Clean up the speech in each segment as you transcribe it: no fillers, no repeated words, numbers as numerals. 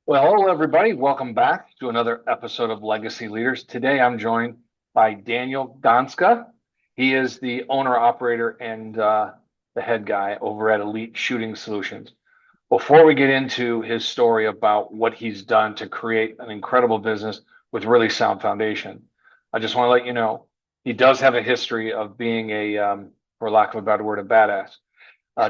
Well, hello, everybody. Welcome back to another episode of Legacy Leaders. Today, I'm joined by Daniel Gonska. He is the owner, operator, and the head guy over at Elite Shooting Solutions. Before we get into his story about what he's done to create an incredible business with really sound foundation, I just want to let you know he does have a history of being for lack of a better word, a badass.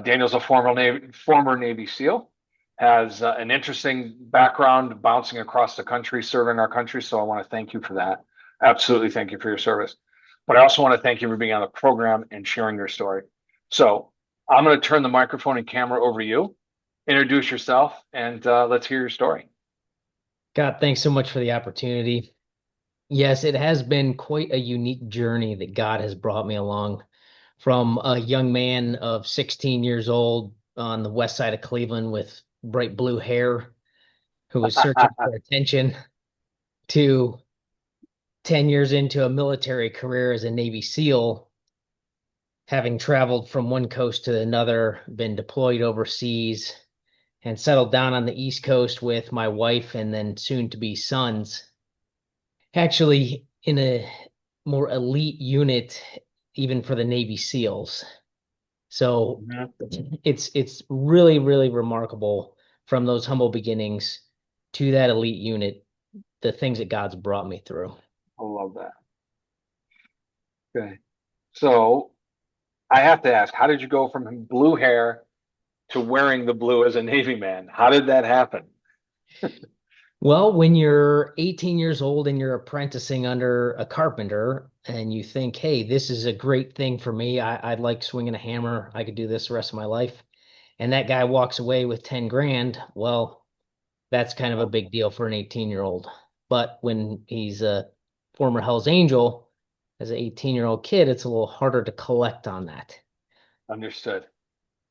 Daniel's a former Navy SEAL, has an interesting background bouncing across the country, serving our country. So I want to thank you for that. Absolutely thank you for your service. But I also want to thank you for being on the program and sharing your story. So I'm going to turn the microphone and camera over to you. Introduce yourself and let's hear your story. God, thanks so much for the opportunity. Yes, it has been quite a unique journey that God has brought me along from a young man of 16 years old on the west side of Cleveland with bright blue hair who was searching for attention to 10 years into a military career as a Navy SEAL, having traveled from one coast to another, been deployed overseas, and settled down on the East Coast with my wife and then soon to be sons. Actually, in a more elite unit, even for the Navy SEALs. So Mhm. it's really remarkable from those humble beginnings to that elite unit, the things that God's brought me through. I love that. Okay. So I have to ask, how did you go from blue hair to wearing the blue as a Navy man? How did that happen? Well, when you're 18 years old and you're apprenticing under a carpenter and you think, hey, this is a great thing for me. I'd like swinging a hammer. I could do this the rest of my life. And that guy walks away with 10 grand. Well, that's kind of a Oh, big deal for an 18-year-old. But when he's a former Hell's Angel, as an 18-year-old kid, it's a little harder to collect on that. understood.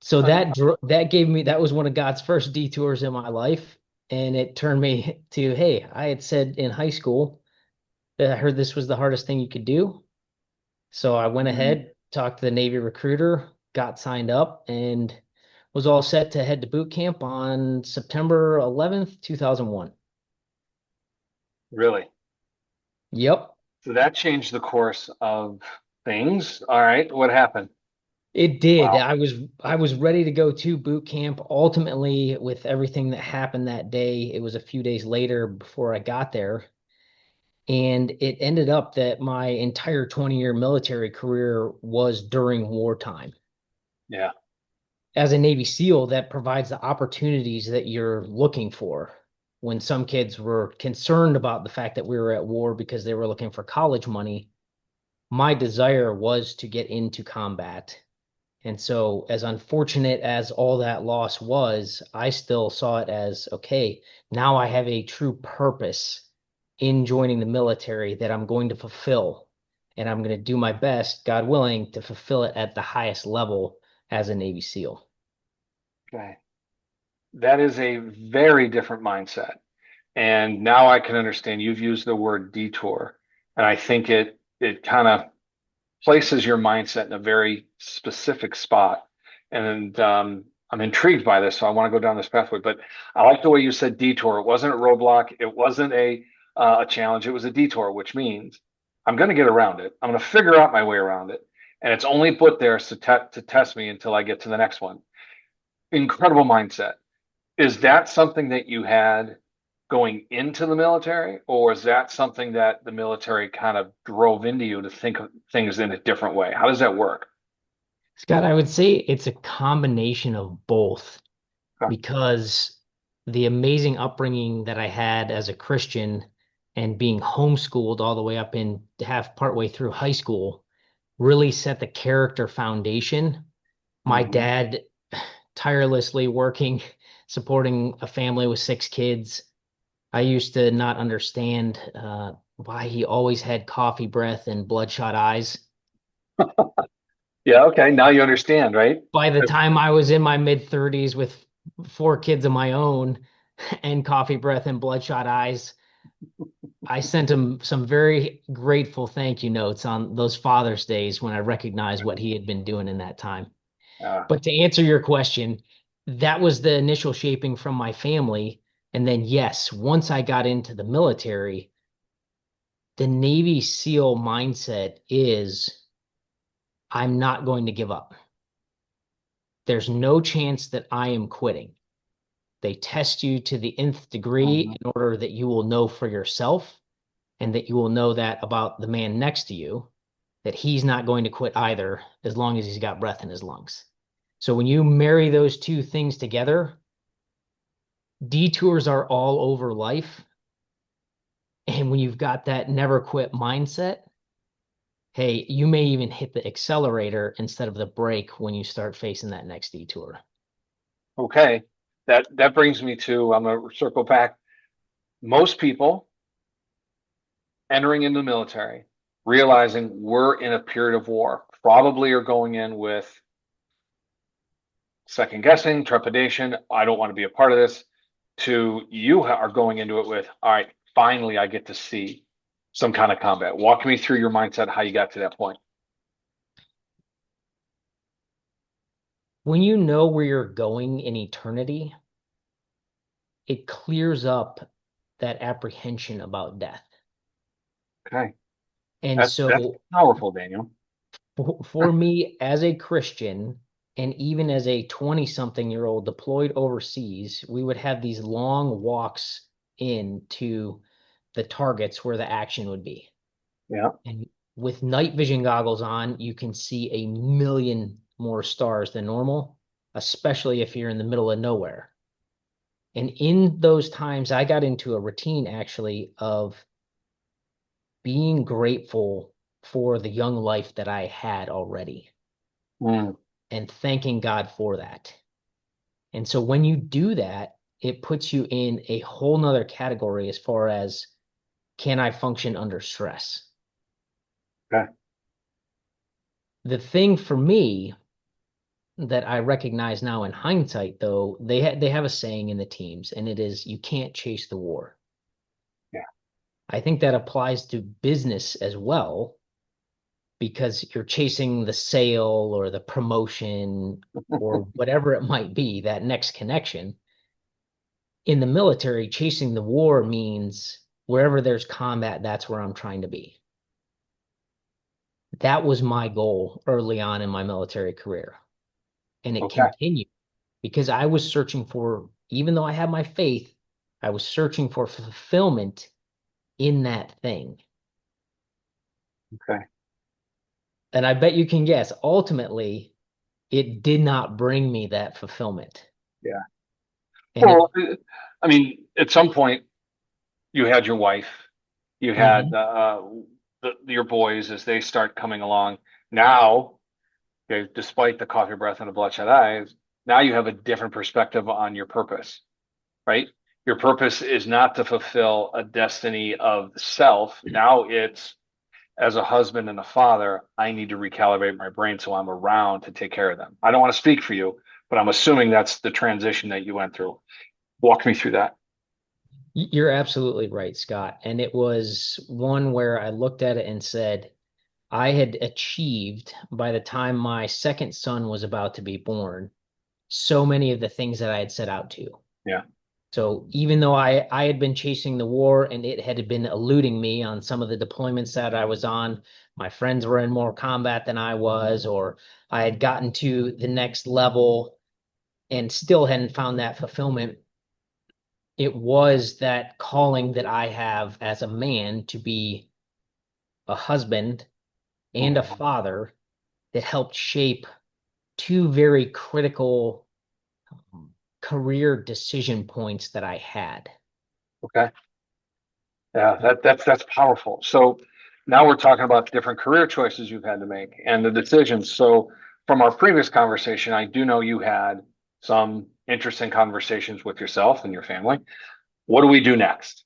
So that was one of God's first detours in my life, and it turned me to, hey, I had said in high school that I heard this was the hardest thing you could do. So I went Mhm. ahead, talked to the Navy recruiter, got signed up, and was all set to head to boot camp on September 11th, 2001. Really? Yep. So that changed the course of things. All right. What happened? It did. Wow. I was ready to go to boot camp. Ultimately, with everything that happened that day, it was a few days later before I got there. And it ended up that my entire 20-year military career was during wartime. Yeah. As a Navy SEAL, that provides the opportunities that you're looking for. When some kids were concerned about the fact that we were at war because they were looking for college money, my desire was to get into combat. And so, as unfortunate as all that loss was, I still saw it as okay, now I have a true purpose in joining the military that I'm going to fulfill. And I'm going to do my best, God willing, to fulfill it at the highest level as a Navy SEAL. Okay. That is a very different mindset. And now I can understand you've used the word detour. And I think it kind of places your mindset in a very specific spot. And I'm intrigued by this, so I want to go down this pathway. But I like the way you said detour. It wasn't a roadblock. It wasn't a challenge. It was a detour, which means I'm going to get around it. I'm going to figure out my way around it, and it's only put there to test me until I get to the next one. Incredible mindset. Is that something that you had going into the military, or is that something that the military kind of drove into you to think of things in a different way? How does that work? Scott, I would say it's a combination of both Okay. because the amazing upbringing that I had as a Christian and being homeschooled all the way up in half partway through high school really set the character foundation. My Hmm. dad tirelessly working, supporting a family with six kids. I used to not understand why he always had coffee breath and bloodshot eyes. Yeah, okay. Now you understand, right? By the If- time I was in my mid 30s with four kids of my own and coffee breath and bloodshot eyes, I sent him some very grateful thank you notes on those Father's Days when I recognized what he had been doing in that time. uh, But to answer your question, that was the initial shaping from my family. And then, yes, once I got into the military, the Navy SEAL mindset is I'm not going to give up. There's no chance that I am quitting. They test you to the nth degree Mhm. in order that you will know for yourself and that you will know that about the man next to you, that he's not going to quit either as long as he's got breath in his lungs. So when you marry those two things together, detours are all over life. And when you've got that never quit mindset, hey, you may even hit the accelerator instead of the brake when you start facing that next detour. Okay. That brings me to, I'm gonna circle back. Most people entering into the military, realizing we're in a period of war, probably are going in with second guessing, trepidation. I don't want to be a part of this. To you are going into it with, all right, finally I get to see some kind of combat. Walk me through your mindset, how you got to that point. When you know where you're going in eternity, it clears up that apprehension about death. Okay. And That's so powerful, Daniel. for me as a Christian, and even as a 20 something year old deployed overseas, we would have these long walks into the targets where the action would be. Yeah. And with night vision goggles on, you can see a million more stars than normal, especially if you're in the middle of nowhere. And in those times, I got into a routine actually of being grateful for the young life that I had already Mm, and thanking God for that. And so when you do that, it puts you in a whole nother category as far as can I function under stress? okay. The thing for me that I recognize now in hindsight, though, they have a saying in the teams, and it is you can't chase the war. Yeah. I think that applies to business as well because you're chasing the sale or the promotion or whatever it might be, that next connection. In the military, chasing the war means wherever there's combat, that's where I'm trying to be. That was my goal early on in my military career. And it Okay. continued because I was searching for, even though I had my faith, I was searching for fulfillment in that thing. Okay. And I bet you can guess, ultimately, it did not bring me that fulfillment. Yeah. And it, Well, I mean, at some point you had your wife, you had Mhm. your boys as they start coming along. Now, okay, despite the coffee breath and the bloodshot eyes, now you have a different perspective on your purpose, right? Your purpose is not to fulfill a destiny of self. Now it's as a husband and a father, I need to recalibrate my brain so I'm around to take care of them. I don't want to speak for you, but I'm assuming that's the transition that you went through. Walk me through that. You're absolutely right, Scott. And it was one where I looked at it and said, I had achieved by the time my second son was about to be born so many of the things that I had set out to. Yeah. So even though I had been chasing the war and it had been eluding me on some of the deployments that I was on, my friends were in more combat than I was, or I had gotten to the next level and still hadn't found that fulfillment. It was that calling that I have as a man to be a husband and a Mhm. father that helped shape two very critical career decision points that I had. Okay. Yeah, that's powerful. So now we're talking about different career choices you've had to make and the decisions. So from our previous conversation, I do know you had some interesting conversations with yourself and your family. What do we do next?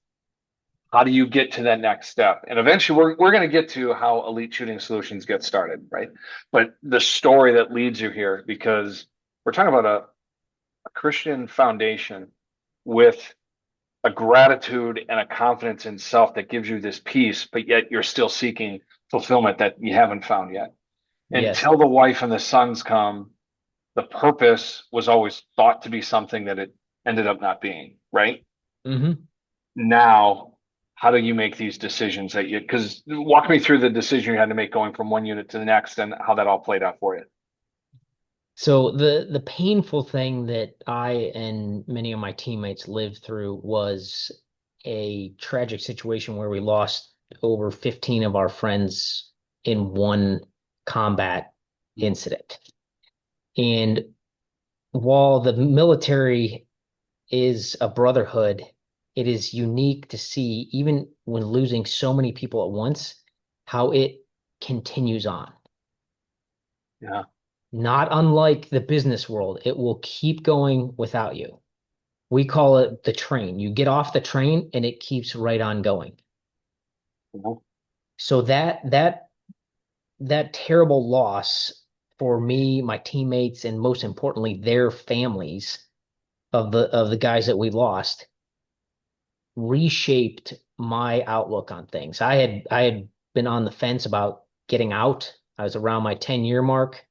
How do you get to that next step? And eventually we're going to get to how Elite Shooting Solutions get started, right? But the story that leads you here, because we're talking about a Christian foundation with a gratitude and a confidence in self that gives you this peace, but yet you're still seeking fulfillment that you haven't found yet. Yes, Until the wife and the sons come, the purpose was always thought to be something that it ended up not being, right? Hmm. Now, how do you make these decisions that you, because walk me through the decision you had to make going from one unit to the next and how that all played out for you. So the painful thing that I and many of my teammates lived through was a tragic situation where we lost over 15 of our friends in one combat Mm. incident. And while the military is a brotherhood, it is unique to see, even when losing so many people at once, how it continues on. Yeah. Not unlike the business world, it will keep going without you. We call it the train. You get off the train and it keeps right on going. Mhm. So that terrible loss for me, my teammates, and most importantly, their families of the guys that we lost reshaped my outlook on things. I had been on the fence about getting out. I was around my 10-year mark,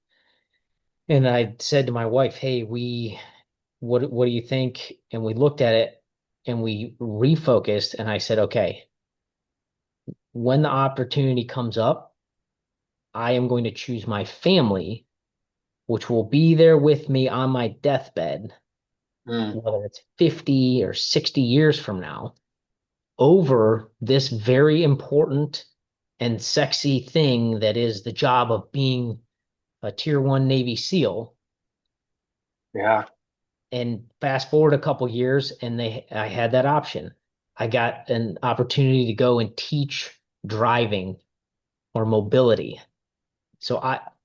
and I said to my wife, "Hey, what do you think?" And we looked at it and we refocused, and I said, "Okay, when the opportunity comes up, I am going to choose my family, which will be there with me on my deathbed, Mm. whether it's 50 or 60 years from now, over this very important and sexy thing that is the job of being a tier one Navy SEAL." Yeah. And fast forward a couple years, and I had that option. I got an opportunity to go and teach driving or mobility. So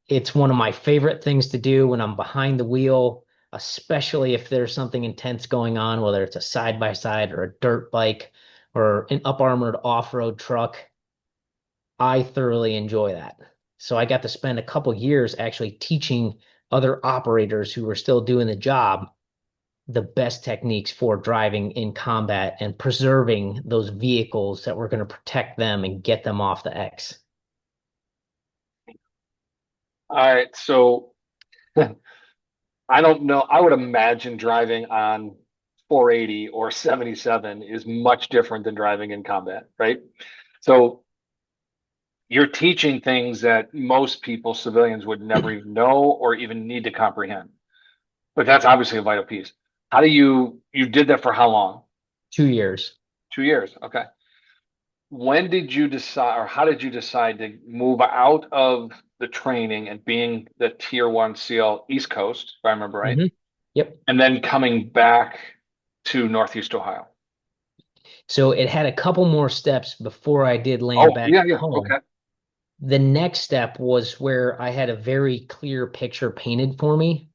it's one of my favorite things to do when I'm behind the wheel, especially if there's something intense going on, whether it's a side by side or a dirt bike or an up armored off-road truck. I thoroughly enjoy that. So I got to spend a couple years actually teaching other operators who were still doing the job the best techniques for driving in combat and preserving those vehicles that were going to protect them and get them off the X. All right. So I don't know. I would imagine driving on 480 or 77 is much different than driving in combat, right? So you're teaching things that most people, civilians, would never even know or even need to comprehend. But that's obviously a vital piece. How do you did that for how long? 2 years. 2 years. Okay. When did you decide, or how did you decide to move out of the training and being the tier one SEAL East Coast, if I remember right, Hmm. Yep. and then coming back to Northeast Ohio? So it had a couple more steps before I did land Oh, back yeah, yeah. home. Okay. The next step was where I had a very clear picture painted for me.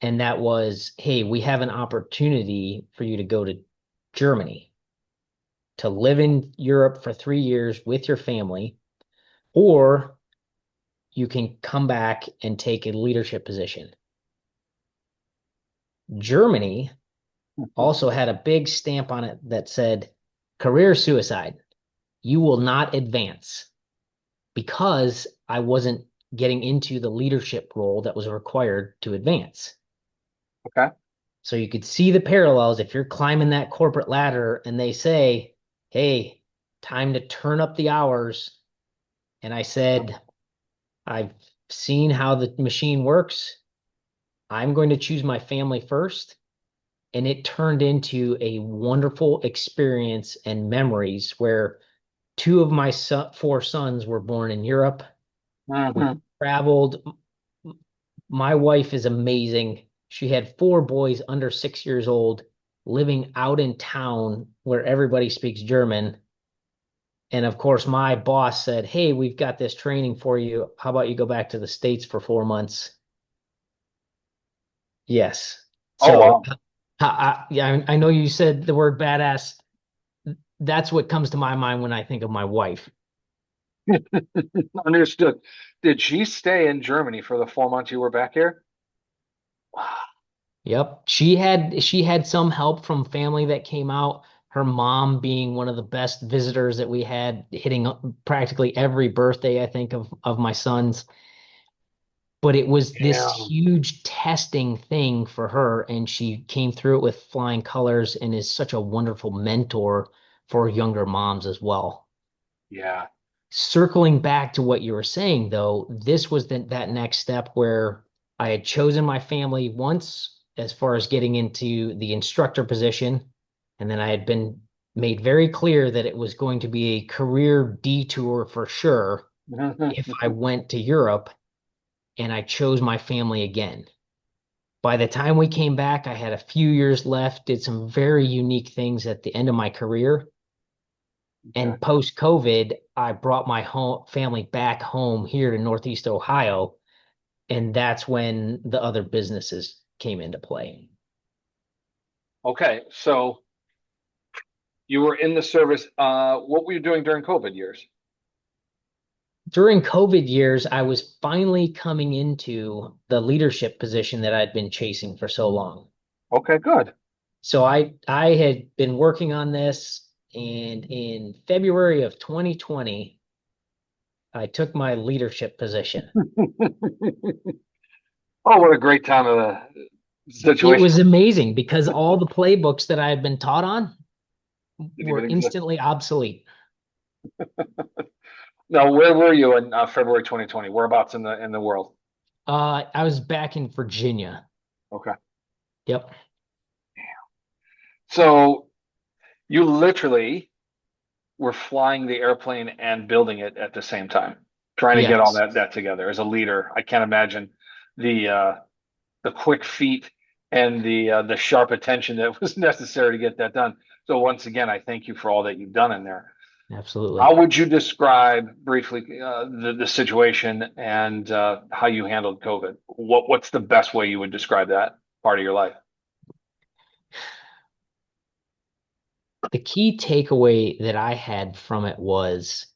And that was, hey, we have an opportunity for you to go to Germany to live in Europe for 3 years with your family, or you can come back and take a leadership position. Germany also had a big stamp on it that said career suicide. You will not advance because I wasn't getting into the leadership role that was required to advance. Okay. So you could see the parallels if you're climbing that corporate ladder and they say, hey, time to turn up the hours. And I said, I've seen how the machine works. I'm going to choose my family first. And it turned into a wonderful experience and memories where two of my four sons were born in Europe. We Hmm. traveled. My wife is amazing. She had four boys under 6 years old living out in town where everybody speaks German. And of course, my boss said, hey, we've got this training for you. How about you go back to the States for 4 months? Yes. Oh, So, wow. yeah, I know you said the word badass. That's what comes to my mind when I think of my wife. Understood. Did she stay in Germany for the 4 months you were back here? Yep. She had some help from family that came out. Her mom being one of the best visitors that we had, hitting practically every birthday, I think, of my sons. but it was this Damn. huge testing thing for her, and she came through it with flying colors and is such a wonderful mentor for younger moms as well. Yeah. Circling back to what you were saying, though, this was that next step where I had chosen my family once as far as getting into the instructor position, and then I had been made very clear that it was going to be a career detour for sure if I went to Europe, and I chose my family again. By the time we came back, I had a few years left, did some very unique things at the end of my career. Okay. And post COVID, I brought my home family back home here to Northeast Ohio. And that's when the other businesses came into play. Okay. So you were in the service. What were you doing during COVID years? During COVID years, I was finally coming into the leadership position that I'd been chasing for so long. Okay, good. So I had been working on this, and in February of 2020, I took my leadership position. Oh, what a great time of the It situation. was amazing because all the playbooks that I had been taught on Didn't even were exist. instantly obsolete. Now, where were you in February 2020? Whereabouts in the world? I was back in Virginia. Okay. Yep. So you literally were flying the airplane and building it at the same time, trying to get all Yes, that together. As a leader, I can't imagine the uh, the quick feet and the sharp attention that was necessary to get that done. So once again, I thank you for all that you've done in there. absolutely. How would you describe briefly the situation and how you handled COVID? What's the best way you would describe that part of your life? The key takeaway that I had from it was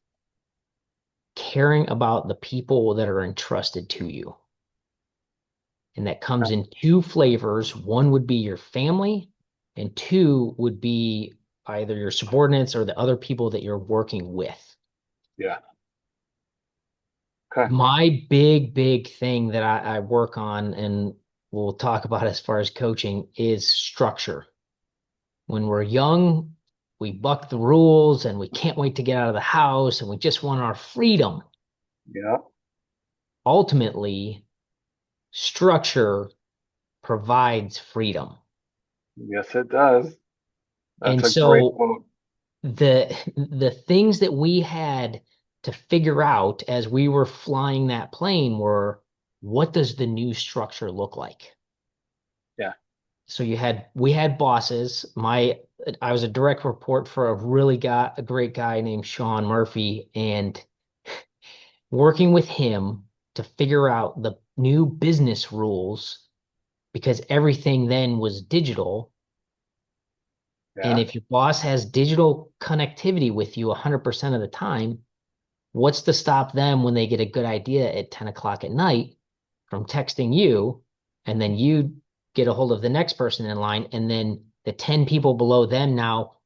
caring about the people that are entrusted to you. And that comes in two flavors. One would be your family, and two would be either your subordinates or the other people that you're working with. Yeah. Okay. My big thing that I work on and we'll talk about as far as coaching is structure. When we're young, we buck the rules and we can't wait to get out of the house and we just want our freedom. Yeah. Ultimately, structure provides freedom. Yes, it does. That's And a great so quote. the things that we had to figure out as we were flying that plane were, what does the new structure look like? Yeah. So we had bosses. I was a direct report for a great guy named Sean Murphy, and working with him to figure out the new business rules because everything then was digital. And Yeah. if your boss has digital connectivity with you 100% of the time, what's to stop them when they get a good idea at 10 o'clock at night from texting you, and then you get a hold of the next person in line, and then the 10 people below them now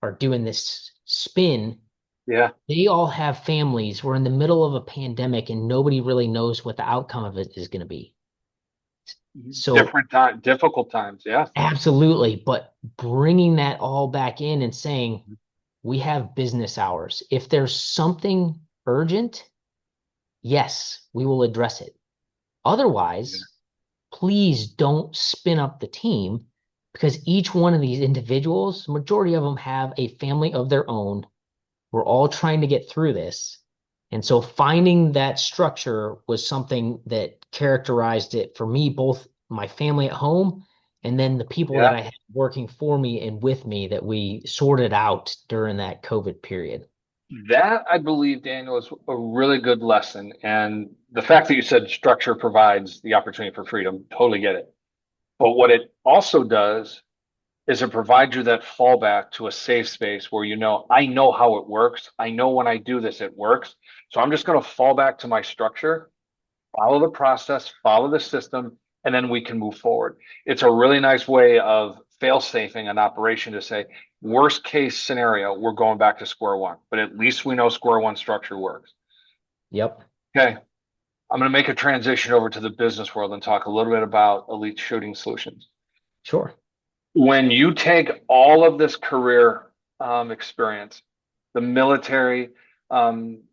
are doing this spin. Yeah. They all have families. We're in the middle of a pandemic, and nobody really knows what the outcome of it is going to be. So, Different time, difficult times. Yeah. absolutely. But bringing that all back in and saying, we have business hours. If there's something urgent, yes, we will address it. Yeah. Otherwise, please don't spin up the team because each one of these individuals, majority of them have a family of their own. We're all trying to get through this. And so finding that structure was something that characterized it for me, both my family at home and then the people that Yeah. I had working for me and with me that we sorted out during that COVID period. That I believe, Daniel, is a really good lesson. And the fact that you said structure provides the opportunity for freedom, totally get it. But what it also does is it provides you that fallback to a safe space where I know how it works. I know when I do this, it works. So I'm just going to fall back to my structure, follow the process, follow the system, and then we can move forward. It's a really nice way of fail-safing an operation to say, worst case scenario, we're going back to square one, but at least we know square one structure works. Yep. Okay. I'm going to make a transition over to the business world and talk a little bit about Elite Shooting Solutions. Sure. When you take all of this career experience, the military um,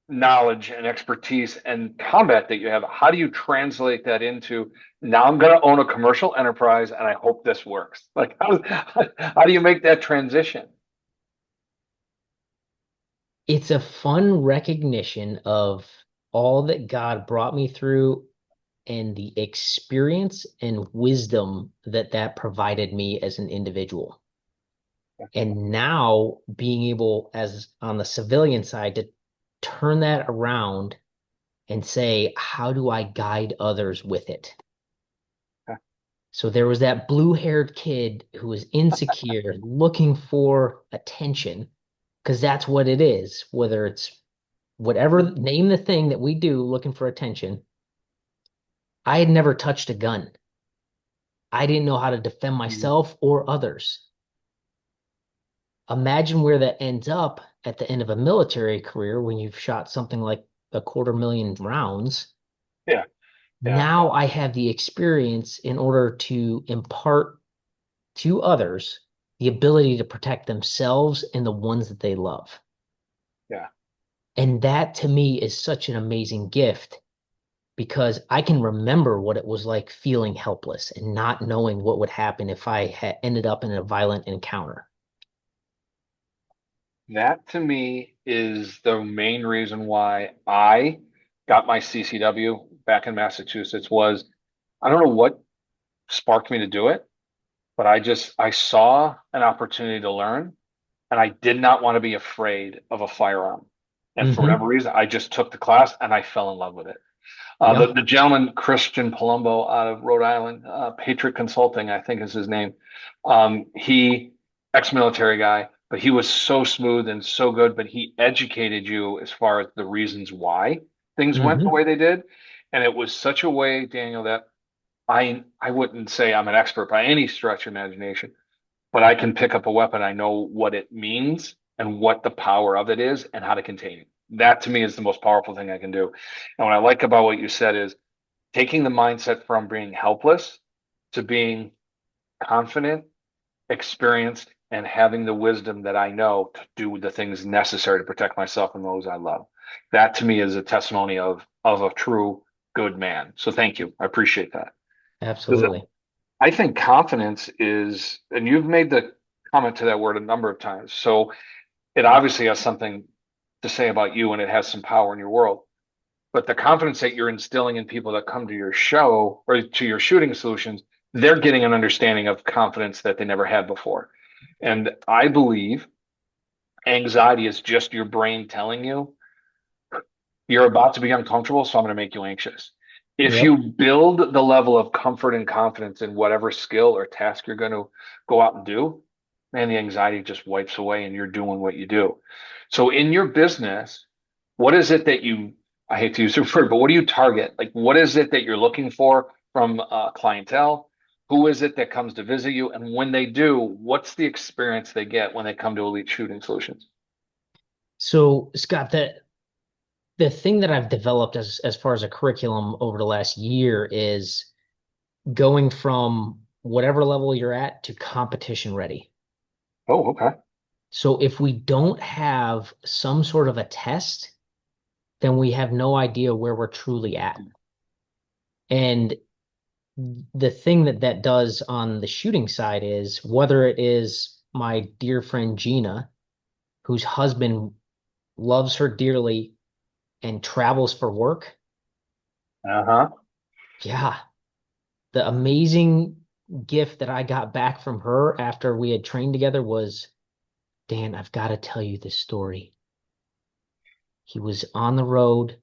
knowledge and expertise and combat that you have, how do you translate that into now I'm going to own a commercial enterprise and I hope this works? Like, how do you make that transition? It's a fun recognition of all that God brought me through and the experience and wisdom that that provided me as an individual. And now being able, as on the civilian side, to turn that around and say, how do I guide others with it? So there was that blue-haired kid who was insecure, looking for attention, because that's what it is, whether it's whatever, name the thing that we do looking for attention. I had never touched a gun. I didn't know how to defend Mhm. myself or others. Imagine where that ends up at the end of a military career when you've shot something like 250,000 rounds. Yeah, yeah, Now I have the experience in order to impart to others the ability to protect themselves and the ones that they love. yeah. And that to me is such an amazing gift because I can remember what it was like feeling helpless and not knowing what would happen if I had ended up in a violent encounter. That to me is the main reason why I got my CCW back in Massachusetts was I don't know what sparked me to do it, but I saw an opportunity to learn and I did not want to be afraid of a firearm. And for whatever Hmm. reason, I just took the class and I fell in love with it. Yeah. The gentleman, Christian Palumbo out of Rhode Island, Patriot Consulting, I think is his name. He, ex-military guy, but he was so smooth and so good, but he educated you as far as the reasons why things went the Hmm. way they did. And it was such a way, Daniel, that I wouldn't say I'm an expert by any stretch of imagination, but I can pick up a weapon. I know what it means and what the power of it is and how to contain it. That to me is the most powerful thing I can do. And what I like about what you said is taking the mindset from being helpless to being confident, experienced, and having the wisdom that I know to do the things necessary to protect myself and those I love. That to me is a testimony of a true good man. So thank you. I appreciate that. Because Absolutely. I think confidence is, and you've made the comment to that word a number of times. So it obviously has something to say about you and it has some power in your world. But the confidence that you're instilling in people that come to your show or to your shooting solutions, they're getting an understanding of confidence that they never had before. And I believe anxiety is just your brain telling you you're about to be uncomfortable, so I'm going to make you anxious. If you Yep. build the level of comfort and confidence in whatever skill or task you're going to go out and do, man, the anxiety just wipes away and you're doing what you do. So in your business, what is it that you, I hate to use the word, but what do you target? Like, what is it that you're looking for from clientele? Who is it that comes to visit you? And when they do, what's the experience they get when they come to Elite Shooting Solutions? So, Scott, the thing that I've developed as far as a curriculum over the last year is going from whatever level you're at to competition ready. Oh, okay. So if we don't have some sort of a test, then we have no idea where we're truly at. And the thing that that does on the shooting side is whether it is my dear friend Gina, whose husband loves her dearly and travels for work. Uh-huh. Yeah, the amazing gift that I got back from her after we had trained together was, Dan, I've got to tell you this story. He was on the road.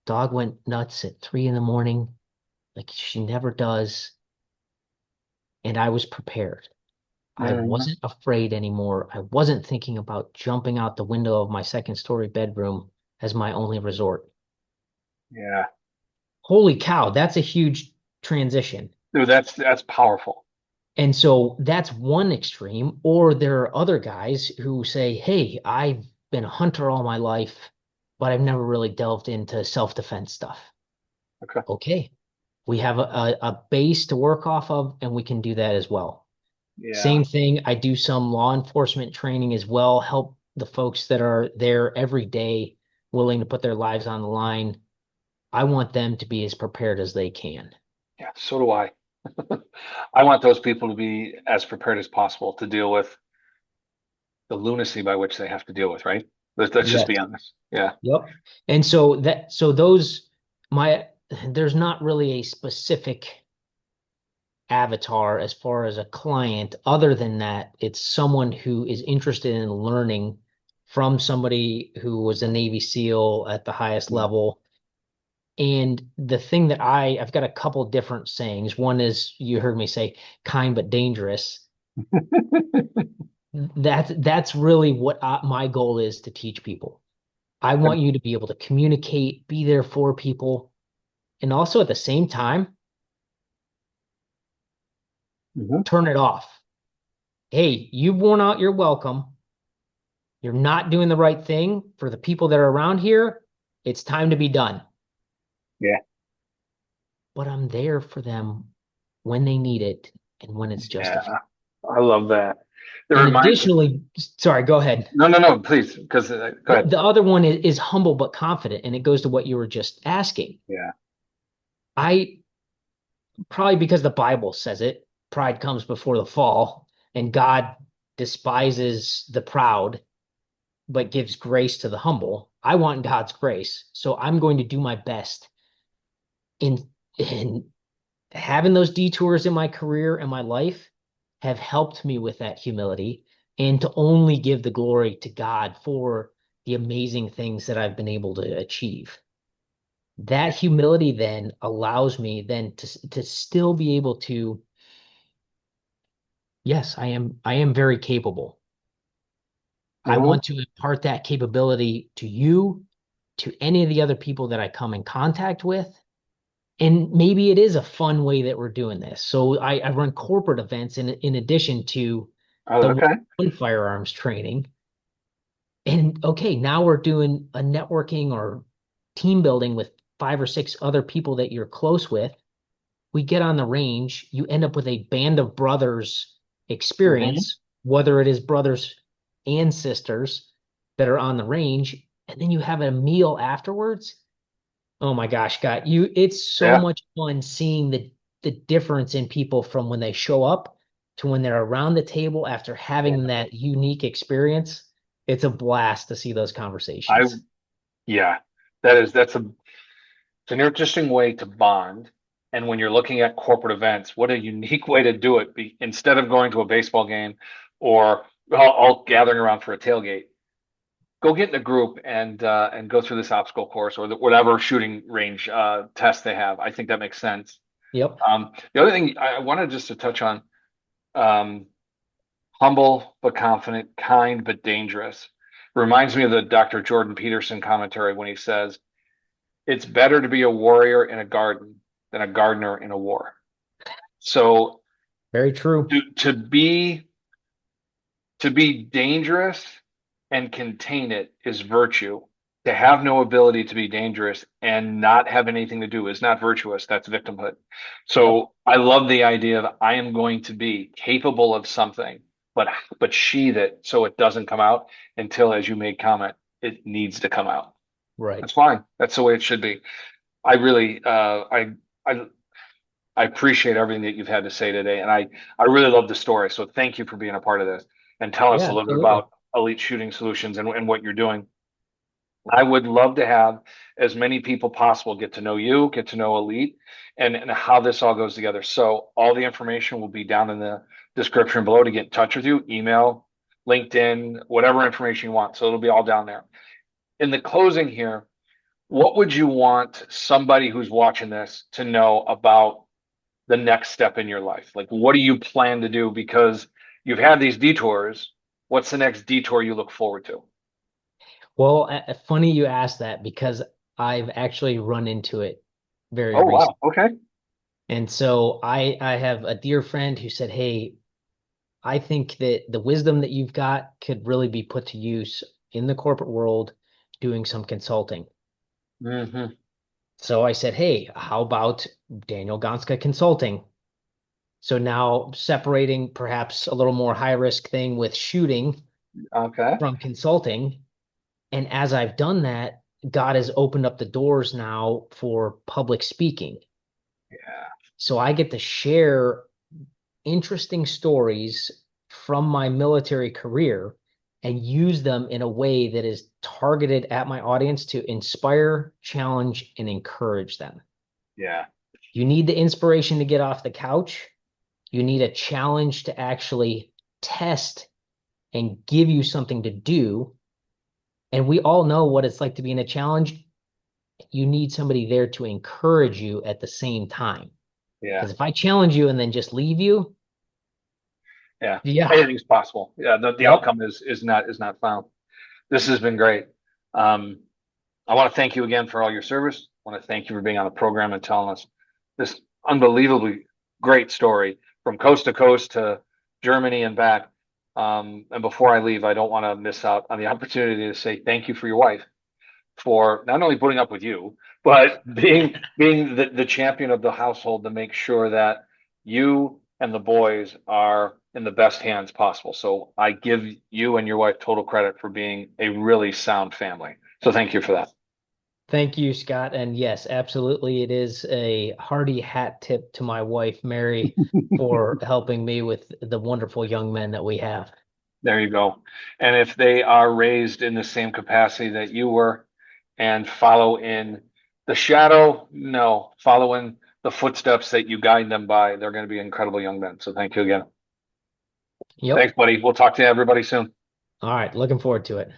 Dog went nuts at 3 in the morning, like she never does. And I was prepared. I Mhm. wasn't afraid anymore. I wasn't thinking about jumping out the window of my second story bedroom as my only resort. Yeah. Holy cow, that's a huge transition. Dude, that's powerful. And so that's one extreme. Or there are other guys who say, hey, I've been a hunter all my life, but I've never really delved into self-defense stuff. Okay. Okay, we have a base to work off of, and we can do that as well. Yeah. Same thing, I do some law enforcement training as well, help the folks that are there every day, willing to put their lives on the line. I want them to be as prepared as they can. Yeah. So do I. I want those people to be as prepared as possible to deal with the lunacy by which they have to deal with, right? Let's just Yes. be honest. Yeah. Yep. And so those my there's not really a specific avatar as far as a client. Other than that, it's someone who is interested in learning from somebody who was a Navy SEAL at the highest Yeah. level. And the thing that I've got a couple different sayings. One is, you heard me say kind but dangerous. That's really what my goal is, to teach people. I want you to be able to communicate, be there for people, and also at the same time, Mhm. turn it off. Hey, you've worn out your welcome. You're not doing the right thing for the people that are around here. It's time to be done. Yeah. But I'm there for them when they need it and when it's justified. Yeah. I love that. It And reminds additionally, sorry, go ahead. No, no, no, please, because go ahead. The other one is humble but confident, and it goes to what you were just asking. Yeah. I Probably because the Bible says it, pride comes before the fall, and God despises the proud but gives grace to the humble. I want God's grace, so I'm going to do my best in having those detours in my career and my life have helped me with that humility, and to only give the glory to God for the amazing things that I've been able to achieve. That humility then allows me then to still be able to, yes, I am very capable. I Hmm. want to impart that capability to you, to any of the other people that I come in contact with. And maybe it is a fun way that we're doing this. So I run corporate events in addition to Oh, the okay. one firearms training. And okay, now we're doing a networking or team building with five or six other people that you're close with. We get on the range, you end up with a band of brothers Hmm. experience, whether it is brothers and sisters that are on the range, and then you have a meal afterwards. Oh my gosh, God, it's so Yeah. much fun seeing the difference in people from when they show up to when they're around the table after Yeah. having that unique experience. It's a blast to see those I, conversations. yeah, that's it's an interesting way to bond. And when you're looking at corporate events, what a unique way to do it. Instead of going to a baseball game or all gathering around for a tailgate, go get in a group and go through this obstacle course or whatever shooting range test they have. I think that makes sense. Yep. The other thing I wanted just to touch on, um, humble but confident, kind but dangerous. Reminds me of the Dr. Jordan Peterson commentary when he says, it's better to be a warrior in a garden than a gardener in a war. So Very true. to be dangerous and contain it is virtue. To have no ability to be dangerous and not have anything to do is not virtuous. That's victimhood. Yep. So I love the idea of I am going to be capable of something, but sheath it so it doesn't come out until, as you made comment, it needs to come out. Right. That's fine. That's the way it should be. I really, I, I appreciate everything that you've had to say today, and I really love the story. So thank you for being a part of this and tell us Yeah, a little bit absolutely. about Elite Shooting Solutions and what you're doing. I would love to have as many people possible get to know you, get to know Elite, and how this all goes together. So all the information will be down in the description below to get in touch with you, email, LinkedIn, whatever information you want. So it'll be all down there. In the closing here, what would you want somebody who's watching this to know about the next step in your life? Like, what do you plan to do? Because you've had these detours. What's the next detour you look forward to? Well, funny you asked that because I've actually run into it very Oh, wow. recently. Okay. And so I have a dear friend who said, "Hey, I think that the wisdom that you've got could really be put to use in the corporate world doing some consulting." Hmm. So I said, hey, how about Daniel Gonska Consulting? So now separating perhaps a little more high risk thing with shooting Okay. from consulting. And as I've done that, God has opened up the doors now for public speaking. Yeah. So I get to share interesting stories from my military career and use them in a way that is targeted at my audience to inspire, challenge, and encourage them. Yeah. You need the inspiration to get off the couch. You need a challenge to actually test and give you something to do. And we all know what it's like to be in a challenge. You need somebody there to encourage you at the same time. Yeah. Because if I challenge you and then just leave you, Yeah. yeah, Anything's possible. Yeah. The yep. outcome is not found. This has been great. Um, I want to thank you again for all your service. I want to thank you for being on the program and telling us this unbelievably great story from coast to coast to Germany and back. And before I leave, I don't want to miss out on the opportunity to say thank you for your wife for not only putting up with you, but being the champion of the household to make sure that you and the boys are in the best hands possible. So I give you and your wife total credit for being a really sound family. So thank you for that. Thank you, Scott. And yes, absolutely. It is a hearty hat tip to my wife, Mary, for helping me with the wonderful young men that we have. There you go. And if they are raised in the same capacity that you were and follow in the shadow, no, follow in the footsteps that you guide them by, they're going to be incredible young men. So thank you again. Yep. Thanks, buddy. We'll talk to everybody soon. All right. Looking forward to it.